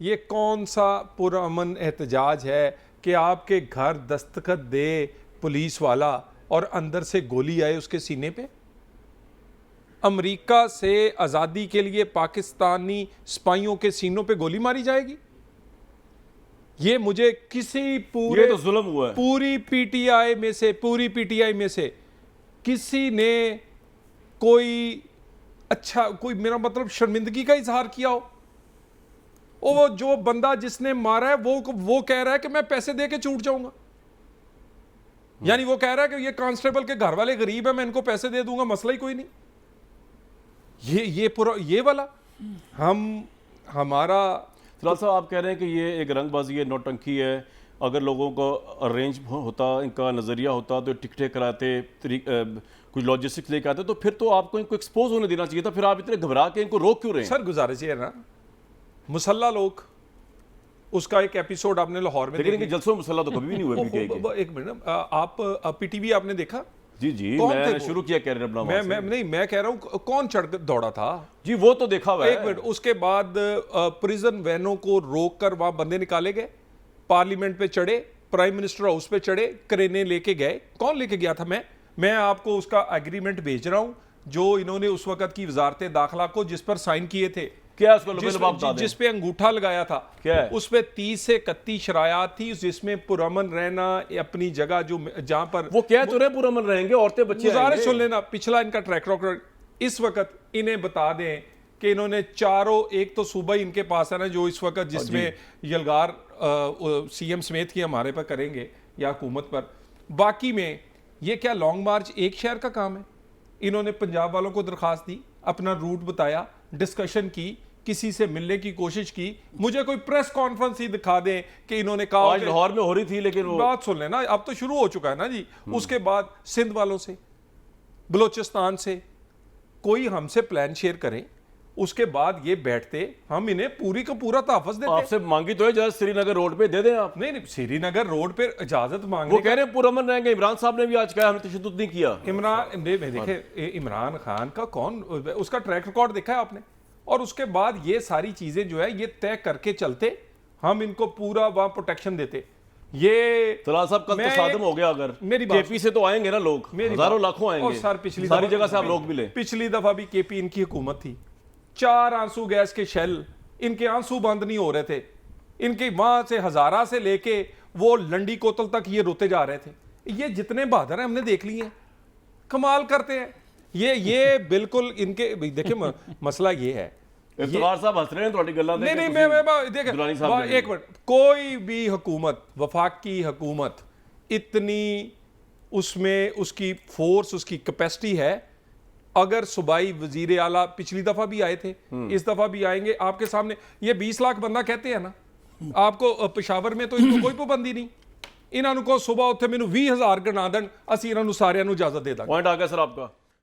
ये कौन सा पुरअमन एहतजाज है कि आपके घर दस्तखत दे पुलिस वाला और अंदर से गोली आए उसके सीने पे? अमेरिका से आज़ादी के लिए पाकिस्तानी सिपाहियों के सीनों पे गोली मारी जाएगी? ये मुझे किसी पूरे ये तो जुल्म हुआ है। पूरी पीटीआई में से किसी ने कोई अच्छा, कोई मेरा मतलब शर्मिंदगी का इजहार किया हो? वो जो बंदा जिसने मारा है वो कह रहा है कि मैं पैसे दे के छूट जाऊंगा। यानी वो कह रहा है कि ये कांस्टेबल के घर वाले गरीब है, मैं इनको पैसे दे दूंगा, मसला ही कोई नहीं। ये वाला हमारा फिलहाल साहब आप कह रहे हैं कि ये एक रंगबाजी है, नौटंकी है। अगर लोगों को अरेंज होता, इनका नज़रिया होता तो टिकटें कराते, कुछ लॉजिस्टिक्स लेके आते, तो फिर तो आपको इनको एक्सपोज होने देना चाहिए था। फिर आप इतने घबरा के इनको रोक क्यों रहे हैं? सर गुजारिश है ना, मुसल्ला लोग, उसका एक एपिसोड आपने लाहौर में लेकिन जलसों मुसल्ला तो कभी भी नहीं हुआ पीटीआई के। एक मिनट, आप पीटीवी आपने देखा? जी मैं शुरू किया कैरियर अपना। मैं कह रहा हूं कौन चढ़ दौड़ा था? जी वो तो देखा हुआ है। एक मिनट, उसके बाद प्रिजन वैनों को रोक कर वहां बंदे निकाले गए, पार्लियामेंट पे चढ़े, प्राइम मिनिस्टर हाउस पे चढ़े, क्रेने लेके गए। कौन लेके गया था? मैं आपको उसका एग्रीमेंट भेज रहा हूं जो इन्होंने उस वक्त की वजारत दाखिला को जिस पर साइन किए थे। क्या उसको जिस पे अंगूठा लगाया था, क्या है? उस पे 30 से 31 शरायात थी, जिसमें पुरअमन रहना, अपनी जगह जो जहां पर वो क्या तो पुरअमन रहेंगे, औरतें बच्चे गुजारिश सुन लेना, पिछला इनका ट्रैक रिकॉर्ड इस वक्त इन्हें बता दें कि इन्होंने चारों, एक तो सूबा इनके पास है ना जो इस वक्त जिसमें यलगार सीएम समेत की हमारे पर करेंगे या हुकूमत पर, बाकी में ये क्या लॉन्ग मार्च एक शहर का काम है? इन्होंने पंजाब वालों को दरखास्त दी, अपना रूट बताया, डिस्कशन की, किसी से मिलने की कोशिश की। मुझे कोई प्रेस कॉन्फ्रेंस ही दिखा दें कि इन्होंने कहा आज लाहौर में हो रही थी, लेकिन वो बात सुन लेना, अब तो शुरू हो चुका है ना जी। उसके बाद सिंध वालों से, बलोचिस्तान से कोई हमसे प्लान शेयर करें, उसके बाद ये बैठते, हम इन्हें पूरी का पूरा तहफ़्फ़ुज़ देते। आपसे मांगी तो है इजाजत श्रीनगर रोड पे दे दें आप। नहीं, श्रीनगर रोड पे इजाजत मांगने वो कह रहे हैं पुरअमन रहेंगे। इमरान साहब ने भी आज कहा हमने तशद्दुद नहीं किया। देखिए इमरान खान का कौन, उसका ट्रैक रिकॉर्ड देखा है आपने? और उसके बाद ये सारी चीजें जो है ये तय करके चलते, हम इनको पूरा वहां प्रोटेक्शन देते। ये तलाल साहब कल तसादम हो गया। अगर मेरी केपी से तो आएंगे ना लोग, हजारों लाखों आएंगे। और सर पिछली सारी जगह से आप लोग मिले। पिछली दफा भी केपी इनकी हुकूमत थी, 4 आंसू गैस के शेल, इनके आंसू बंद नहीं हो रहे थे। इनके वहां से हजारा से लेके वो लंडी कोतल तक ये रोते जा रहे थे। ये जितने बहादुर हैं हमने देख लिए, कमाल करते हैं ये बिल्कुल इनके। देखिए मसला ये है, इफ्तिखार साहब हंस रहे हैं थोड़ी गल्ला देख के। नहीं मैं देख एक मिनट, कोई भी हुकूमत, वफाकी हुकूमत इतनी उसमें उसकी फोर्स, उसकी कैपेसिटी है। अगर सूबाई वजीर आला पिछली दफा भी आए थे, इस दफा भी आएंगे आपके सामने। ये 20 लाख बंदा कहते हैं ना, आपको पेशावर में तो इनको कोई पाबंदी नहीं। इन्होंने को सुबह उत्थे मैनू 20,000 गना देन, असीं इन्होंने सारिਆਂ ਨੂੰ इजाजत दे ਦਾਂਗੇ। पॉइंट आ गया सर आपका।